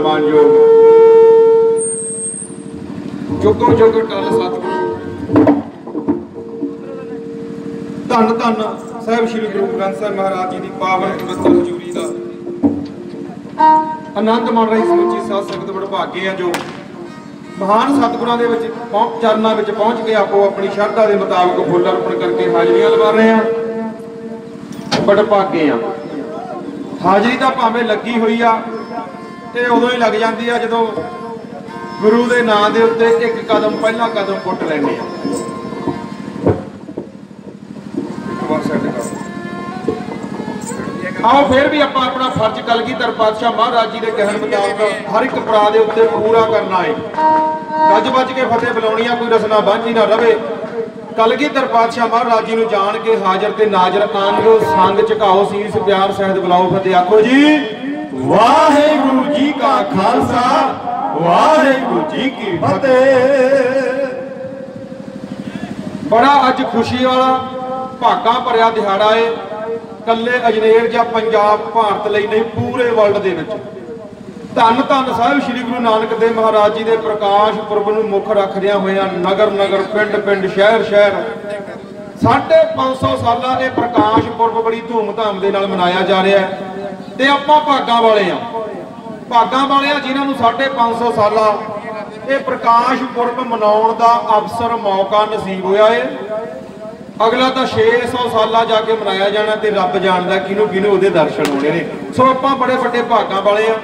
परवानयोग जुगो जुग टल सतगुरु धन धन साहिब श्री गुरु ग्रंथ साहिब महाराज जी की पावन पवित्र हजूरी का आनंद माण रही समुची साध संगत बड़ भागे है जो महान सतगुरां दे विच चरनां विच पहुंच के आपो अपनी श्रद्धा के मुताबिक फुੱਲ अर्पण करके हाजरियां लगा रहे हैं। बड़ भागे आ हाजरी तो भावें लगी हुई आ ते उदों ही लग जाती है जदों गुरु के नां दे उत्ते एक कदम पहला कदम पुट लैंदे आ। आओ फिर भी आप अपना फर्ज कलगीधर पातशाह महाराज जी के कहने मुताबिक हर एक पड़ा के उत्ते पूरा करना है। गज बज के फतेह बुलाउणी कोई रसना बांझी ना रवे। कलगीधर पातशाह महाराज जी जान के हाजर ते नाजर आन लो संग झुकाओ सीस प्यार सहित बुलाओ फतेह आखो जी वाहिगुरु जी का खालसा वाहिगुरु जी की फतेह। बड़ा अज खुशी वाला भागा भरिया दिहाड़ा है। कल्ले अजनेर या पंजाब भारत लई नहीं पूरे वर्ल्ड दे विच धन धन साहिब श्री गुरु नानक देव महाराज जी के प्रकाश पुरब नूं मुख रखदियां होइयां नगर नगर पिंड पिंड शहर शहर 550 साला ये प्रकाश पुरब बड़ी धूमधाम दे नाल मनाया जा रहा है। ते आपां भागां वाले जिन्हां नूं 550 साला ये प्रकाश पुरब मनाउण दा अवसर मौका नसीब होया है। अगला तो 600 साल जाके मनाया जाना तो रब जानता किनू किनू उहदे दर्शन होने ने। सो आपां बड़े बड़े भागां वाले आ।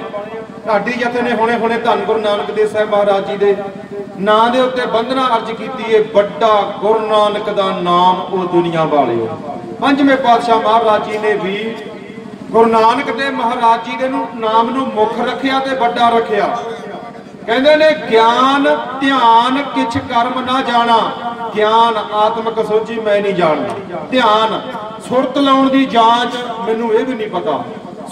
ढाडी जथे ने हुणे हुणे धन गुरु नानक देव साहिब महाराज जी के नां दे उत्ते बंधना अर्ज की है बड़ा गुरु नानक दा नाम ओ दुनिया वालिओ। पंजवें पातशाह महाराज जी ने भी गुरु नानक देव महाराज जी के नाम नूं मुख रखिया ते बड़ा रखिया। कहंदे ने ज्ञान ध्यान किछ कर्म ना जाना ज्ञान आत्मक सोची मैं नहीं जानता। ध्यान सुरत लाउण दी जांच मैनू ये भी नहीं पता।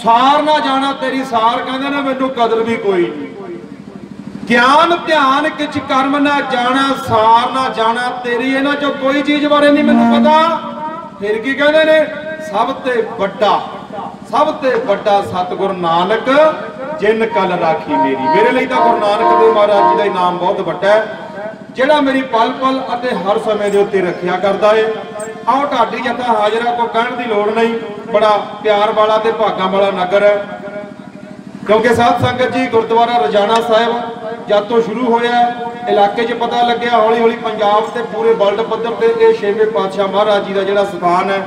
सार ना जाना तेरी सार कहंदे ने मैनू कदर भी कोई नहीं। ज्ञान ध्यान किछ कर्म ना जाना सार ना जाना तेरी इन्हां चों कोई चीज बारे नहीं मैनू पता। फिर की कहंदे ने सब ते बड़ा सतगुरु नानक जिन कल राखी मेरी। मेरे लिए तो गुरु नानक देव महाराज जी का इनाम बहुत बड़ा है जिहड़ा मेरी पल पल अते हर समय के उत्ते रखिया करता है। आओ ढाडी जथा हाजरा को कहण की लोड़ नहीं। बड़ा प्यार वाला ते भागां वाला नगर है क्योंकि साध संगत जी गुरुद्वारा रजाना साहिब जब तो शुरू होया इलाके च पता लग्या हौली हौली पंजाब ते पूरे वर्ल्ड पद्धर ते ये 6वें पातशाह महाराज जी का जिहड़ा स्थान है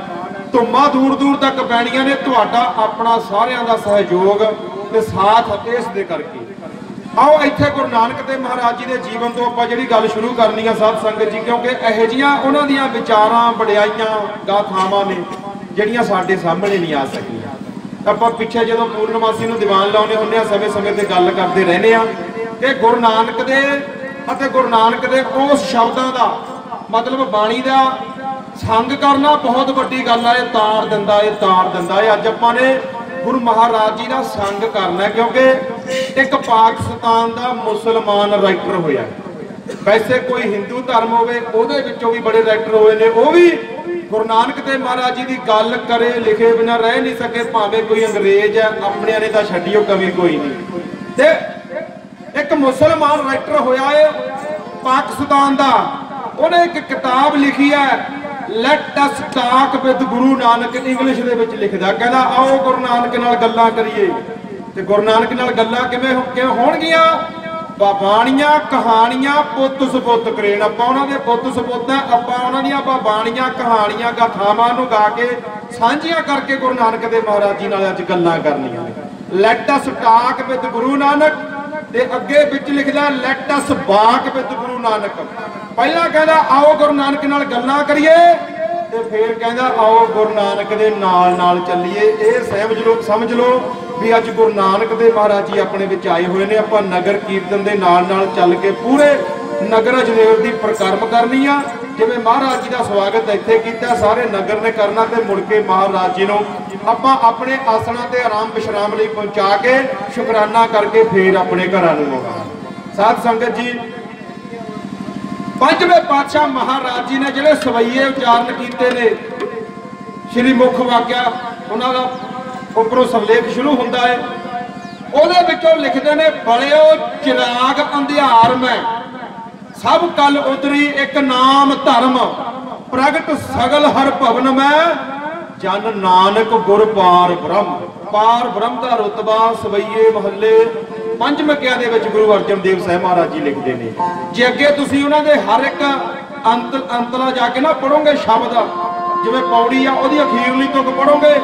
धुम्मा दूर दूर तक पैणियां ने। तुहाडा अपना सारियां दा सहयोग ते साथ इस दे करके आओ इत्थे गुरु नानक देव महाराज जी के जीवन तो आपां जिहड़ी गल शुरू करनी है साध संगत जी क्योंकि इहो जिहियां उन्हां दीयां विचारां वडियाईयां गाथावां ने जिहड़ियां साडे सामने नहीं आ सकीआं। आपां पिछे जदों पूर्णमासी नूं दीवान लाउने हुंदे आ समय समय ते गल करदे रहने आ कि गुरु नानक दे अते गुरु नानक दे उस शब्दां दा मतलब बाणी दा संग करना बहुत वड्डी गल है। तार दिंदा है अज आपां ने गुरु महाराज जी का संग करना है क्योंकि एक पाकिस्तान का मुसलमान राइटर होया। वैसे कोई हिंदू धर्म होवे उहदे विचों भी बड़े राइटर होए ने वो भी गुरु नानक देव महाराज जी की गल करे लिखे बिना रह नहीं सके। भावें कोई अंग्रेज है अपने ने तो छड्डियो कमी कोई नहीं। ते एक मुसलमान राइटर होया है पाकिस्तान का उन्हें एक किताब लिखी है let us talk with Guru Nanak English दे विच लिखदा कहंदा आओ गुरु नानक नाल गल्लां करिए। ते गुरु नानक नाल गल्लां किवें होणगीआं बाणियां कहानियां पुੱਤ सपुੱਤ करेण आपां उहनां दे पुੱਤ सपुੱਤ है। आपां उहनां दीआं बाणियां कहानियां गाथावां नूं गा के सांझियां करके गुरु नानक देव महाराज जी नाल अज गल्लां करनियां ने। Let us talk with Guru Nanak ते अगे विच लिखदा let us walk with Guru Nanak. पहला कहता आओ गुरु नानक नाल गल्लां करिए ते फिर कहता आओ गुरु नानक दे नाल नाल चलिए। ये समझ लो भी अज गुरु नानक देव महाराज जी अपने विच आए हुए ने। आपां नगर कीर्तन दे नाल नाल चल के पूरे नगर अजनेर दी परिक्रमा करनी आ। जिवें महाराज जी का स्वागत इत्थे कीता सारे नगर ने करना ते मुड़ के महाराज जी नूं आपां अपने आसणां ते आराम विश्राम लई पहुंचा के शुकराना करके फिर अपने घरां नूं मोड़ना। साध संगत जी पंजवें पातशाह महाराज जी ने जिहड़े सवैये उचारण कीते ने श्री मुख वाक्या उन्हां दा उपरों सरलेख शुरू हुंदा है ਉਹਦੇ ਵਿੱਚੋਂ ਲਿਖਦੇ ਨੇ ਬਲਿਓ ਚਿਰਾਗ ਅੰਧਿਆਰ ਮੈਂ सब कल उतरी एक नाम धर्म प्रगट सगल हर भवन में जन नानक गुर पार ब्रह्म का रुतबा सवैये महल्ले पंचमकिया दे विच गुरु अर्जन देव साहब महाराज जी लिखते हैं। जे अगे तुसीं उन्हां दे हर एक अंतला जाके ना पढ़ोगे शब्द जिवें पौड़ी आ उहदी अखीरली तुक पढ़ोगे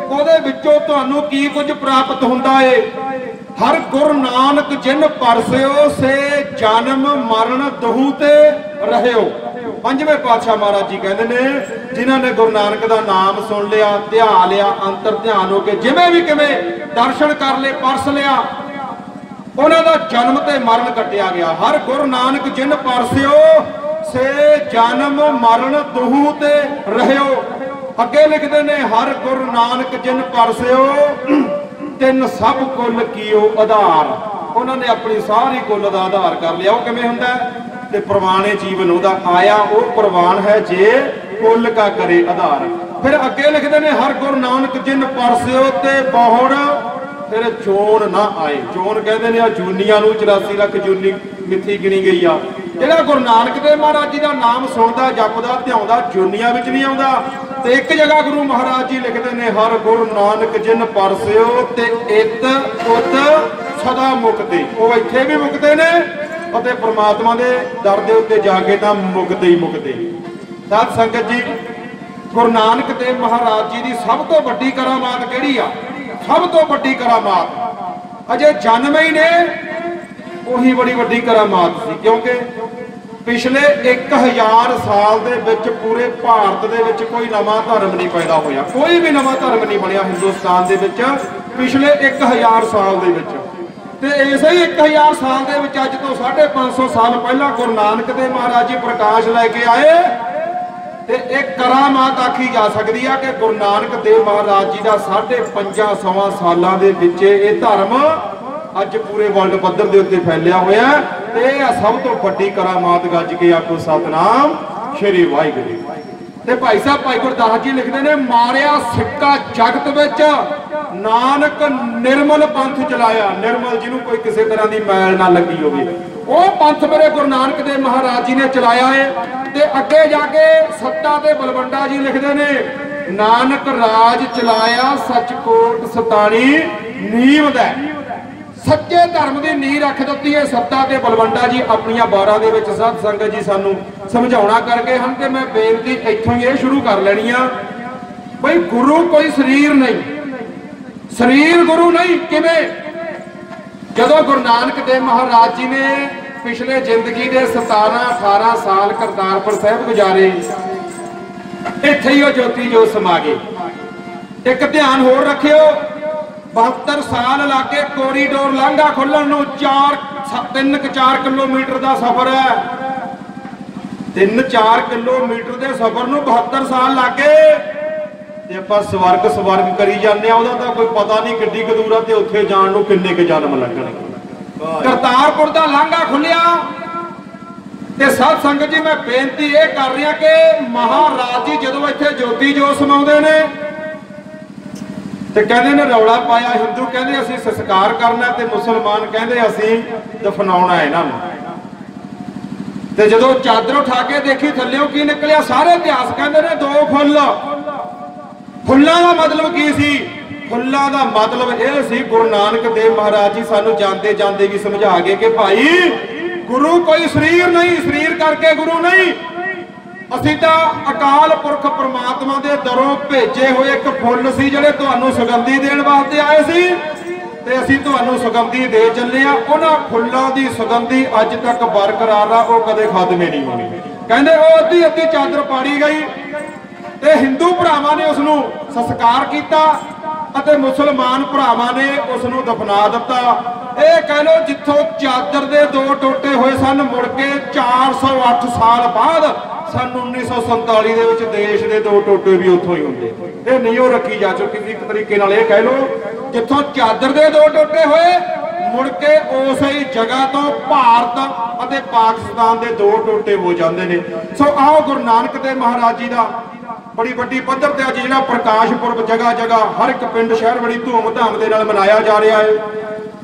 उहदे विचों तुहानूं की कुछ प्राप्त हुंदा है। हर गुरु नानक जिन परसिओ से जन्म मरण दहू ते रहियो। पंजवें पातशाह महाराज जी कहते ने जिन्होंने गुरु नानक का नाम सुन लिया ध्या लिया अंतर ध्यान होके जिवें भी किवें दर्शन कर ले परस लिया उन्हां दा जन्म ते मरण कटिया गया। हर गुरु नानक जिन परसिओ से जन्म मरण दहू ते रहियो। अगे लिखते ने हर गुरु नानक जिन परसिओ तीन सब कुल कीओ आधार। उन्होंने अपनी सारी कुल का आधार कर लिया। वो किवें हुंदा ते प्रवाणे जीवन उहदा आया वो प्रवान है जे कुल का करे आधार। फिर अगे लिखते ने हर गुरु नानक जिन परसिओ ते बहुड़ फिर चोन ना आए। चोन कहते हैं जूनिया 84 लाख जूनी मिथी गिनी गई आ। जिहड़ा गुरु नानक देव महाराज जी का नाम सुनता जपदा ध्याउंदा जूनिया विच नहीं आउंदा। ते एक जगह गुरु महाराज जी लिखते हैं हर गुरु नानक जिन परसिओ ते इत उत सदा मुक्ति। वो इत्थे भी मुक्ते ने और परमात्मा के दर के उत्ते जाके तो मुक्ते ही मुक्ते। साध संगत जी गुरु नानक देव महाराज जी की सब तो वड्डी करामात किहड़ी आ? सब तो वड्डी करामात अजे जन्म ही ने उही बड़ी वड्डी करामात सी। क्योंकि पिछले 1000 साल दे विच पूरे भारत दे विच कोई नवा धर्म नहीं पैदा होया। कोई भी नवा धर्म नहीं बनया हिंदुस्तान दे विच पिछले 1000 साल दे विच। ते इसे ही 1000 साल दे विच अज तो 550 साल पहला गुरु नानक देव महाराज जी प्रकाश लैके आए। ते एक करामात आखी जा सकती है कि गुरु नानक देव महाराज जी का 550 सालों के विच ये धर्म अज पूरे वर्ल्ड पद्धर के उत्ते फैलिया होया। सब तो वड्डी करामात गज के आखो सतनाम श्री वाहिगुरू। ते भाई साहब भाई गुरदास जी लिखते हैं मारिया सिक्का जगत विच नानक निर्मल पंथ चलाया। निर्मल जिन्होंने कोई किसी तरह की मैल ना लगी होगी वो पंथ मेरे गुरु नानक देव महाराज जी ने चलाया है। ते अगे जाके सत्ता ते बलवंडा जी लिखते हैं नानक राज चलाया सचकोट सतानी नीम दै। सच्चे धर्म की नींह रख दी है सत्ता ते बलवंडा जी अपनी बारां दे विच। साध संगत जी सानू समझाउणा करके हम ते मैं बेनती इत्थों ही शुरू कर लेनी आ भाई गुरु कोई शरीर नहीं, शरीर गुरु नहीं। किवें जदों गुरु नानक देव महाराज जी ने पिछले जिंदगी के 17-18 साल करतारपुर साहिब गुजारे इत्थे ही ज्योति जो समा गए। एक ध्यान होर रखियो 72 साल लागे कोरीडोर लांघा खुलण नूं 3-4 किलोमीटर का सफर है। 3-4 किलोमीटर के सफर नूं 72 साल लागे ते आपां स्वर्ग स्वर्ग करी जाने उहदा तां कोई पता नहीं किड्डी क दूर ते उत्थे जाण नूं किन्ने क जन्म लगणगे। करतारपुर का लांघा खुलिया ते साध संगत जी मैं बेनती ये कर रहा कि महाराज जी जदों इत्थे ज्योति जो समाउंदे ने ते कहते ने रौला पाया। हिंदू कहते असीं संस्कार करना ते मुसलमान कहते असीं दफनाउणा है इन्हां नूं। ते जदों चादर उठा के देखी थल्लेओं की निकलिया सारे इतिहास कहते ने 2 फुੱਲ। फुੱਲਾਂ का मतलब की सी? फुੱਲਾਂ का मतलब यह सी गुरु नानक देव महाराज जी सानू जानते जानते भी समझा गए कि भाई गुरु कोई शरीर नहीं, शरीर करके गुरु नहीं। असीं तां अकाल पुरख परमात्मा दे दरों भेजे हुए एक फुੱਲ सी जिहड़े तुहानू सुगंधी देण वास्ते आए सी ते असीं तुहानू सुगंधी दे चले आ। उन्हां फुੱਲਾਂ दी सुगंधी अज तक बरकरार आ, वो कदे खत्म नहीं होनी। कहंदे ओ अद्धी अद्धी चादर पाड़ी गई ते हिंदू भरावां ने उसनू संस्कार किया अते मुसलमान भरावां ने उसनू दफना दिता। ये कह लो जिथों चादर दे 2 टोटे हुए सन मुड़ के 408 साल बाद सन 1947 दे विच देश दे 2 टोटे भी उत्थों ही होंदे। ये नहीं हो रखी जा चुकी किसी तरीके नाल। ये कह लो जिथों चादर दे 2 टोटे होए मुड़ के उस ही जगह तो भारत अते पाकिस्तान दे 2 टोटे हो जाते हैं। सो आओ गुरु नानक देव महाराज जी का बड़ी वड्डी पद्धर ते अज जिहड़ा प्रकाश पुरब जगह जगह हर एक पिंड शहर बड़ी धूम धाम दे नाल मनाया जा रहा है।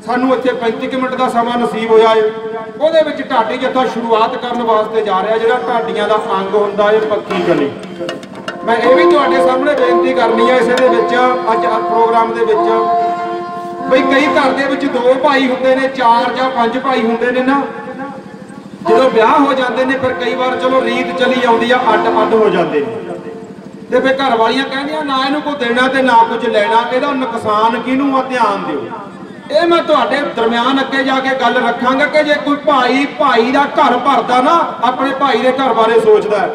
सानू इत्थे 35 मिनट का समा नसीब होया है। ਉਹਦੇ ਵਿੱਚ ਢਾਡੀ ਜੱਥਾ शुरुआत करने वास्ते जा रहा ਜਿਹੜਾ ਢਾਡੀਆਂ ਦਾ अंग ਹੁੰਦਾ है पक्की गली। मैं ये भी ਤੁਹਾਡੇ ਸਾਹਮਣੇ बेनती करनी है इसे दे विच अज प्रोग्राम दे विच बई कई घर दे विच 2 भाई हुंदे ने 4 ਜਾਂ 5 भाई हुंदे ने ना ਜਦੋਂ ਵਿਆਹ ਹੋ ਜਾਂਦੇ ਨੇ ਫਿਰ ਕਈ ਵਾਰ ਚਲੋ ਰੀਤ ਚਲੀ ਆਉਂਦੀ ਆ ਅੱਡ ਹੋ ਜਾਂਦੇ ਨੇ ਤੇ ਫਿਰ ਘਰ ਵਾਲੀਆਂ ਕਹਿੰਦੀਆਂ ਨਾ ਇਹਨੂੰ ਕੋਈ ਦੇਣਾ ਤੇ ਨਾ ਕੁਝ ਲੈਣਾ ਇਹਦਾ ਨੁਕਸਾਨ ਕਿਹਨੂੰ ਆ ਧਿਆਨ ਦਿਓ। ਇਹ ਮੈਂ ਤੁਹਾਡੇ ਦਰਮਿਆਨ ਅੱਗੇ ਜਾ ਕੇ ਗੱਲ ਰੱਖਾਂਗਾ ਕਿ ਜੇ ਕੋਈ ਭਾਈ ਦਾ ਘਰ ਭਰਦਾ ਨਾ ਆਪਣੇ ਭਾਈ ਦੇ ਘਰ ਬਾਰੇ ਸੋਚਦਾ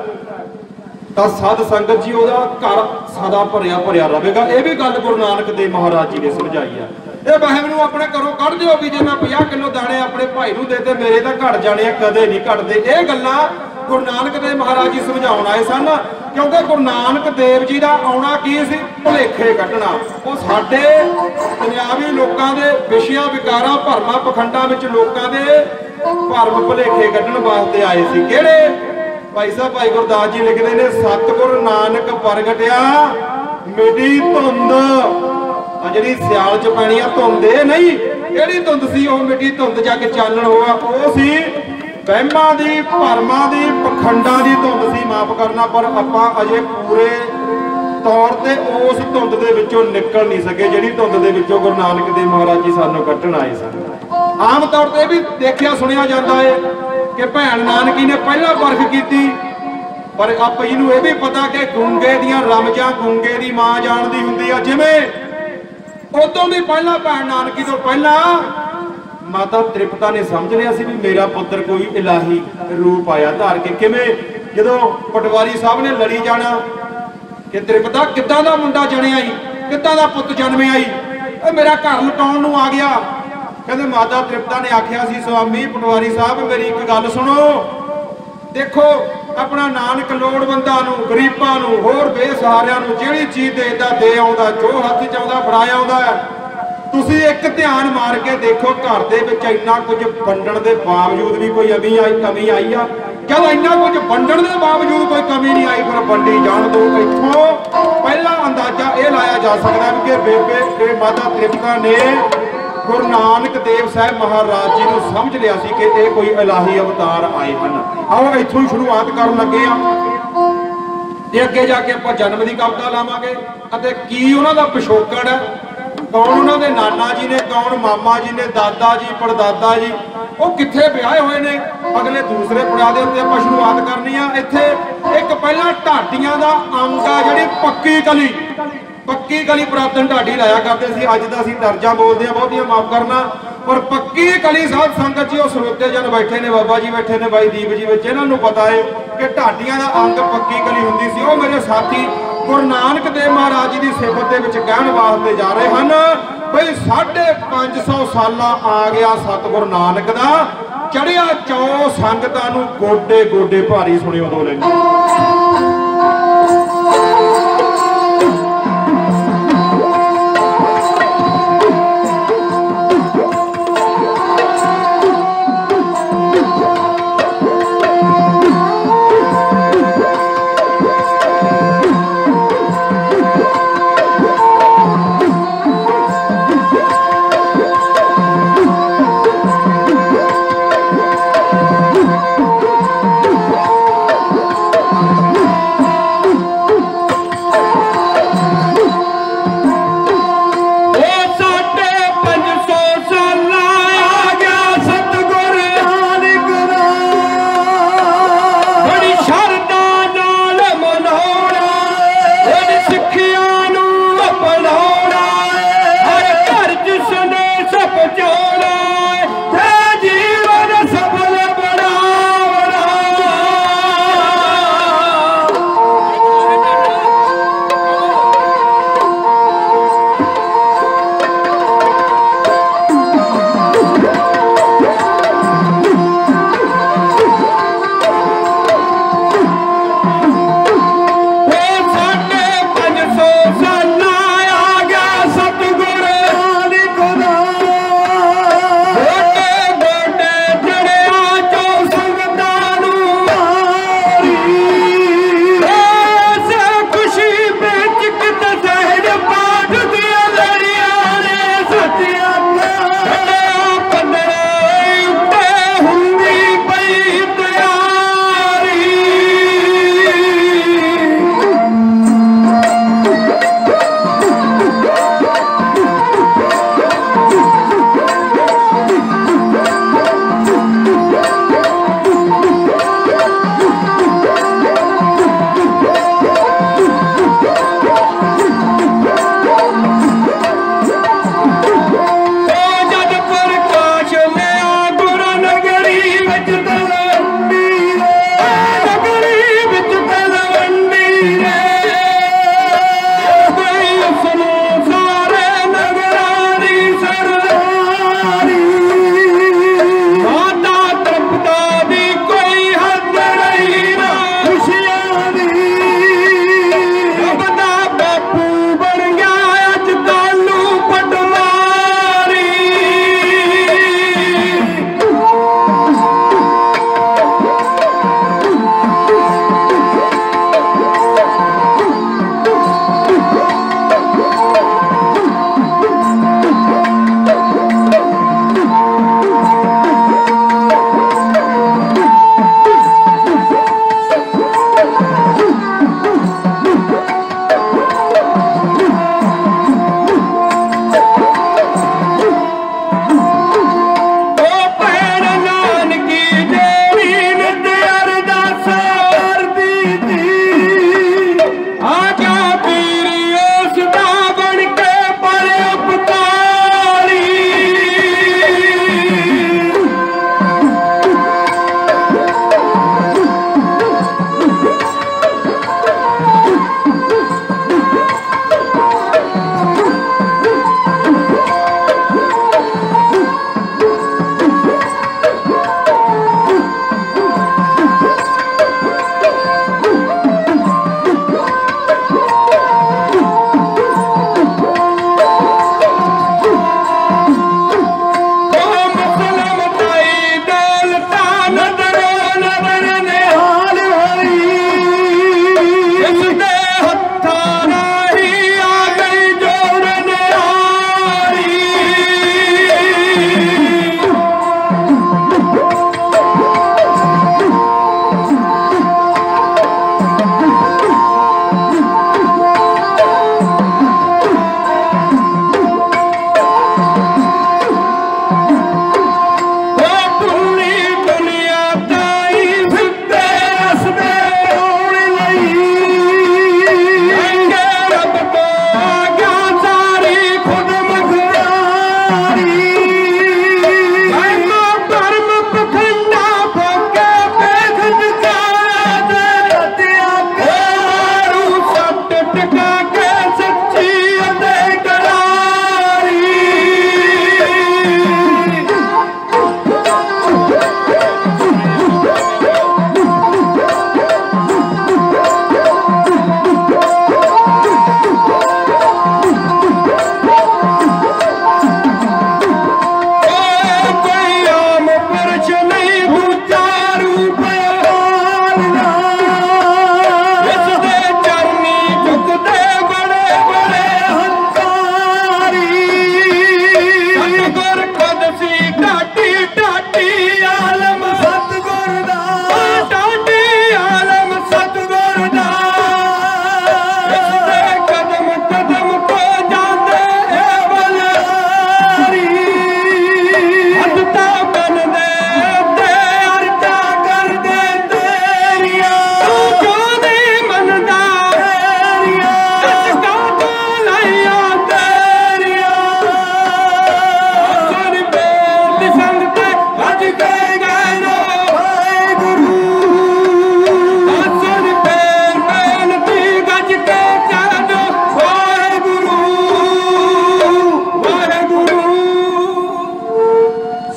ਤਾਂ ਸਾਧ ਸੰਗਤ ਜੀ ਉਹਦਾ ਘਰ ਸਦਾ ਭਰਿਆ ਰਹੇਗਾ। ਇਹ ਵੀ ਗੱਲ ਗੁਰੂ ਨਾਨਕ ਦੇਵ ਮਹਾਰਾਜ ਜੀ ਨੇ ਸਮਝਾਈ ਆ। ਇਹ ਵਹਿਮ ਨੂੰ ਆਪਣੇ ਘਰੋਂ ਕੱਢ ਦਿਓ ਵੀ ਜੇ ਮੈਂ 50 ਕਿਲੋ ਦਾਣੇ ਆਪਣੇ ਭਾਈ ਨੂੰ ਦੇਤੇ ਮੇਰੇ ਤਾਂ ਘਟ ਜਾਣੇ ਆ, ਕਦੇ ਨਹੀਂ ਘਟਦੇ। ਇਹ ਗੱਲਾਂ ਗੁਰੂ ਨਾਨਕ ਦੇਵ ਮਹਾਰਾਜ ਜੀ ਸਮਝਾਉਣ ਆਏ ਸਨ ਕਿਉਂਕਿ ਗੁਰੂ ਨਾਨਕ ਦੇਵ ਜੀ ਦਾ ਆਉਣਾ ਕੀ ਸੀ ਭੁਲੇਖੇ ਕੱਢਣਾ। ਉਹ ਸਾਡੇ ਦੁਨਿਆਵੀ ਲੋਕਾਂ ਦੇ ਵਿਸ਼ਿਆਂ ਵਿਕਾਰਾਂ ਭਰਮਾਂ ਪਖੰਡਾਂ ਵਿੱਚ ਲੋਕਾਂ ਦੇ ਭਰਮ ਭੁਲੇਖੇ ਕੱਢਣ ਵਾਸਤੇ ਆਏ ਸੀ। ਕਿਹੜੇ ਭਾਈ ਸਾਹਿਬ ਭਾਈ ਗੁਰਦਾਸ ਜੀ ਲਿਖਦੇ ਨੇ ਸਤਿਗੁਰ ਨਾਨਕ ਪ੍ਰਗਟਿਆ ਮਿੱਟੀ ਧੁੰਦ ਜਿਹੜੀ ਸਿਆਲ ਚ ਪੈਣੀ ਆ ਧੁੰਦ ਇਹ ਨਹੀਂ ਕਿਹੜੀ ਧੁੰਦ ਸੀ ਉਹ ਮਿੱਟੀ ਧੁੰਦ ਜਾ ਕੇ ਚਾਨਣ ਹੋਇਆ ਉਹ ਸੀ ਵਹਿਮਾਂ ਦੀ ਭਰਮਾਂ ਦੀ ਪਖੰਡਾਂ ਦੀ ਧੁੰਦ ਸੀ। ਮਾਫ ਕਰਨਾ ਪਰ ਆਪਾਂ ਅਜੇ ਪੂਰੇ ਤੌਰ ਤੇ ਉਸ ਧੁੰਦ ਦੇ ਵਿੱਚੋਂ ਨਿਕਲ ਨਹੀਂ ਸਕੇ ਜਿਹੜੀ ਧੁੰਦ ਦੇ ਵਿੱਚੋਂ ਗੁਰੂ ਨਾਨਕ ਦੇਵ ਮਹਾਰਾਜ ਜੀ ਸਾਨੂੰ ਕੱਢਣ ਆਏ ਸਨ। ਆਮ ਤੌਰ ਤੇ ਵੀ ਦੇਖਿਆ ਸੁਣਿਆ ਜਾਂਦਾ ਹੈ ਕਿ ਭੈਣ ਨਾਨਕੀ ਨੇ ਪਹਿਲਾਂ ਪਰਖ ਕੀਤੀ ਪਰ ਆਪ ਜੀ ਨੂੰ ਇਹ ਵੀ ਪਤਾ ਕਿ ਗੁੰਗੇ ਦੀਆਂ ਰਮਜਾਂ ਗੁੰਗੇ ਦੀ ਮਾਂ ਜਾਣਦੀ ਹੁੰਦੀ ਆ। ਜਿਵੇਂ ਉਦੋਂ ਵੀ ਪਹਿਲਾਂ ਭੈਣ ਨਾਨਕੀ ਤੋਂ ਪਹਿਲਾਂ ਮਾਤਾ ਤ੍ਰਿਪਤਾ ਨੇ ਸਮਝ ਲਿਆ ਸੀ ਵੀ ਮੇਰਾ ਪੁੱਤਰ ਕੋਈ ਇਲਾਹੀ ਰੂਪ ਆਇਆ ਧਾਰ ਕੇ। ਕਿਵੇਂ ਜਦੋਂ ਪਟਵਾਰੀ ਸਾਹਿਬ ਨੇ ਲੜੀ ਜਾਣਾ ਕਿ ਤ੍ਰਿਪਤਾ ਕਿੱਦਾਂ ਦਾ ਮੁੰਡਾ ਜਣਿਆ ਈ ਕਿੱਦਾਂ ਦਾ ਪੁੱਤ ਜਨਮਿਆ ਈ ਇਹ ਮੇਰਾ ਘਰ ਲੁਟਾਉਣ ਨੂੰ ਆ ਗਿਆ। ਕਹਿੰਦੇ ਮਾਤਾ ਤ੍ਰਿਪਤਾ ਨੇ ਆਖਿਆ ਸੀ ਸਵਾਮੀ ਪਟਵਾਰੀ ਸਾਹਿਬ ਮੇਰੀ ਇੱਕ ਗੱਲ ਸੁਣੋ ਦੇਖੋ ਆਪਣਾ ਨਾਨਕ ਲੋੜਵੰਦਾਂ ਨੂੰ ਗਰੀਬਾਂ ਨੂੰ ਹੋਰ ਬੇਸਹਾਰਿਆਂ ਨੂੰ ਜਿਹੜੀ ਚੀਜ਼ ਦੇਦਾ ਦੇ ਆਉਂਦਾ ਜੋ ਹੱਥ ਚ ਆਉਂਦਾ ਫੜਾਇਆ ਆਉਂਦਾ ਤੁਸੀਂ ਇੱਕ ਧਿਆਨ ਮਾਰ ਕੇ ਦੇਖੋ ਘਰ ਦੇ ਵਿੱਚ ਇੰਨਾ ਕੁਝ ਵੰਡਣ ਦੇ ਬਾਵਜੂਦ ਵੀ ਕੋਈ ਕਮੀ ਆਈ ਆ। ਜਦ ਇੰਨਾ ਕੁਝ ਵੰਡਣ ਦੇ ਬਾਵਜੂਦ ਕੋਈ ਕਮੀ ਨਹੀਂ ਆਈ ਫਿਰ ਵੰਡੀ ਜਾਣ ਦੋ। ਇੱਥੋਂ ਪਹਿਲਾ ਅੰਦਾਜ਼ਾ ਇਹ ਲਾਇਆ ਜਾ ਸਕਦਾ ਵੀ ਕਿ ਬੇਬੇ ਤੇ ਮਾਤਾ ਤ੍ਰਿਪਤਾ ਨੇ ਗੁਰੂ ਨਾਨਕ ਦੇਵ ਸਾਹਿਬ ਮਹਾਰਾਜ ਜੀ ਨੂੰ ਸਮਝ ਲਿਆ ਸੀ ਕਿ ਇਹ ਕੋਈ ਇਲਾਹੀ ਅਵਤਾਰ ਆਏ ਹਨ। ਆਓ ਇੱਥੋਂ ਹੀ ਸ਼ੁਰੂਆਤ ਕਰਨ ਲੱਗੇ ਆ ਤੇ ਅੱਗੇ ਜਾ ਕੇ ਆਪਾਂ ਜਨਮ ਦੀ ਕਵਿਤਾ ਲਾਵਾਂਗੇ ਅਤੇ ਕੀ ਉਹਨਾਂ ਦਾ ਪਿਛੋਕੜ ਹੈ ਕੌਣ ਉਹਨਾਂ ਦੇ ਨਾਨਾ ਜੀ ਨੇ ਕੌਣ ਮਾਮਾ ਜੀ ਨੇ ਦਾਦਾ ਜੀ ਪੜਦਾਦਾ ਜੀ ਉਹ ਕਿੱਥੇ ਵਿਆਹੇ ਹੋਏ ਨੇ ਅਗਲੇ ਦੂਸਰੇ ਪੜਾਅ ਦੇ ਉੱਤੇ ਆਪਾਂ ਸ਼ੁਰੂਆਤ ਕਰਨੀ ਆ। ਇੱਥੇ ਇੱਕ ਪਹਿਲਾਂ ਢਾਡੀਆਂ ਦਾ ਅੰਗ ਆ ਜਿਹੜੀ ਪੱਕੀ ਗਲੀ ਪੁਰਾਤਨ ਢਾਡੀ ਲਾਇਆ ਕਰਦੇ ਸੀ। ਅੱਜ ਦਾ ਅਸੀਂ ਦਰਜਾ ਬੋਲਦੇ ਆ ਬਹੁਤੀਆਂ ਮਾਫ ਕਰਨਾ ਪਰ ਪੱਕੀ ਗਲੀ ਸਾਧ ਸੰਗਤ ਜੀ ਉਹ ਸਰੋਤੇ ਜਨ ਬੈਠੇ ਨੇ ਬਾਬਾ ਜੀ ਬੈਠੇ ਨੇ ਬਾਈ ਦੀਪ ਜੀ ਵਿੱਚ ਇਹਨਾਂ ਨੂੰ ਪਤਾ ਹੈ ਕਿ ਢਾਡੀਆਂ ਦਾ ਅੰਗ ਪੱਕੀ ਗਲੀ ਹੁੰਦੀ ਸੀ। ਉਹ ਮੇਰੇ ਸਾਥੀ ਗੁਰੂ ਨਾਨਕ ਦੇਵ ਮਹਾਰਾਜ ਜੀ ਦੀ ਸਿਫਤ ਦੇ ਵਿੱਚ ਕਹਿਣ ਵਾਸਤੇ ਜਾ ਰਹੇ ਹਨ ਬਈ 550 ਸਾਲਾਂ ਆ ਗਿਆ ਸਤਿਗੁਰੂ ਨਾਨਕ ਦਾ ਚੜਿਆ ਚੌ ਸੰਗਤਾਂ ਨੂੰ ਗੋਡੇ ਗੋਡੇ ਭਾਰੀ ਸੁਣਿਓ ਦੋ ਲੈਂਦੇ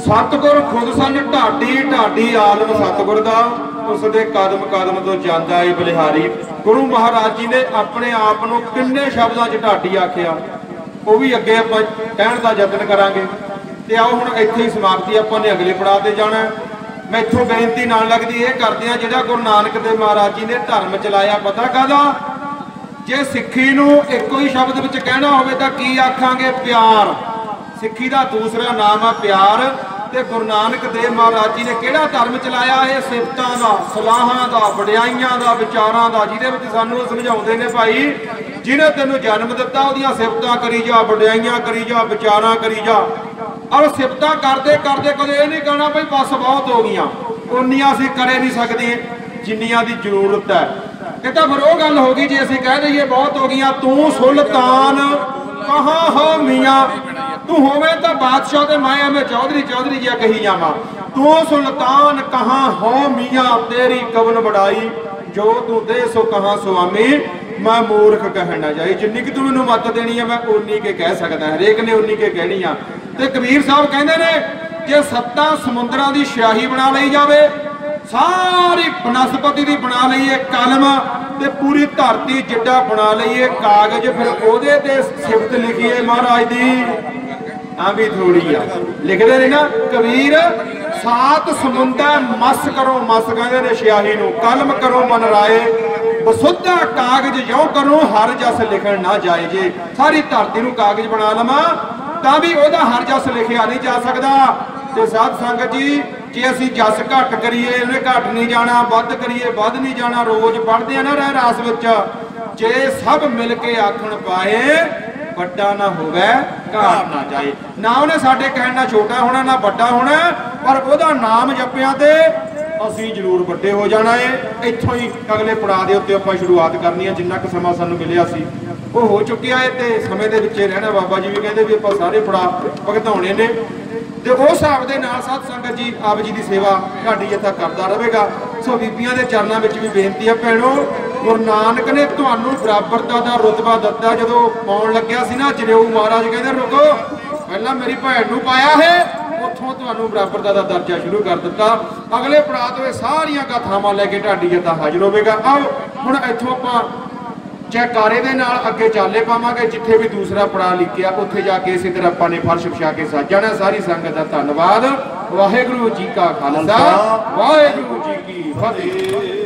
सतगुर खुद सन ढाडी, ढाडी आलम सतगुर दा, उसदे कदम कदम तो जांदा है बलिहारी। गुरु महाराज जी ने अपने आप को किन्ने शब्दों च ढाडी आख्या, वो भी अगे आप कहने का यत्न करांगे। ते आओ हुण इत्थे ही समाप्ति, आपां ने अगले पड़ाव ते जाना। मैं इत्थों बेनती नाल लगदी ये करदे हां, जिहड़ा गुरु नानक देव महाराज जी ने धर्म चलाया पता काहदा, जे सिੱਖੀ ਨੂੰ ਇੱਕੋ ही शब्द ਵਿੱਚ कहना होवे तां की आखांगे, प्यार। सिੱਖੀ ਦਾ दूसरा नाम है प्यार। ते गुरु नानक देव महाराज जी ने किहड़ा धर्म चलाया, ये सिफतां दा, सलाहां दा, वडियाइयां दा, विचारां दा, जिहदे विच सानूं समझाउंदे ने भाई जिन्हें तेनों जन्म दिता उहदियां सिफतां करी जा, वडियाइयां करी जा, विचारां करी जा। और सिफतां करदे करदे कदे ये नहीं कहना भाई बस बहुत हो गईयां, उन्नियां असीं करे नहीं सकदे जिन्नियां दी जरूरत है। ये तो फिर वो गल हो गई जी असीं कह दईए बहुत हो गईयां। तू सुल्तान कहाँ हो मियाँ, तू होवे तो बादशाह ते मैं एवें चौधरी चौधरी जिहा कही जावां। तू सुल्तान कहाँ हो मियाँ, तेरी कवन बड़ाई, जो तू दे सो कहाँ स्वामी, मैं मूर्ख कहना जाए। जिन्नी कि तू मैनूं मत देनी है मैं उन्नी के कह सकदा, हरेक ने उन्नी के कहनी आ। ते कबीर साहब कहंदे ने जे 7 समुद्रां दी स्याही बना लई जावे, सारी बनस्पति दी बना लईए कलम, ते पूरी धरती जिड्डा बना लईए कागज, फिर ओहदे ते सिफत लिखीए महाराज दी, आ भी थोड़ी आ। लिखदे ने ना कबीर, 7 समुंदर मस करो, मस कहंदे ने स्याही नूं, कलम करो मन राए, बसुद्धा कागज यों करो हर जस लिखण ना जाए। जे सारी धरती नूं कागज बना लवां तां भी ओहदा हर जस लिखिया नहीं जा सकदा। ते साध संगत जी जे असीं जस घट करिए उन्हें घट नहीं जाना, वध करिए वध नहीं जाना। रोज पढ़दे आ ना रह रास विच, जे सब मिल के आखण पाए ਵੱਡਾ ना होवे घाट ना जाए। ना उन्हें साडे कहण नाल छोटा होना ना वड्डा होना, पर ओहदा नाम जपिया ते असीं जरूर वड्डे हो जाना है। इत्थों ही अगले पड़ाव दे उत्ते आपां शुरुआत करनी है। जिन्ना क समां सानूं मिलिया सी वो हो चुकिया है ते समय दे विच रहना। बाबा जी भी कहंदे भी आपां सारे पड़ाव भुगताउणे ने ते उस हिसाब दे नाल साध संगत जी आप जी की सेवा ढाडी जत्था करता रहेगा। सो बीबियां दे चरनां विच भी बेनती है भैणो, गुरु नानक ने तुहानूं बराबरता दा रुतबा दिता। जदों पाउण लग्या सी ना जनेऊ, महाराज कहंदे रुको पहला मेरी भैण नूं पाया है, उत्थों तुहानूं बराबरता दा दर्जा शुरू कर दिता। अगले पड़ाव ते सारियां गाथावां लैके ढाडी जत्था हाजिर होवेगा। आओ हुण इत्थों आपां जयकारे दे नाल अगे चाले पावांगे। जिथे भी दूसरा पड़ाव लिखिया उत्थे जाके इसे तरह आपां ने फर्श विछा के सज जाना। सारी संगत दा धन्नवाद। वाहिगुरू जी का खालसा, वाहिगुरू जी की फतेह।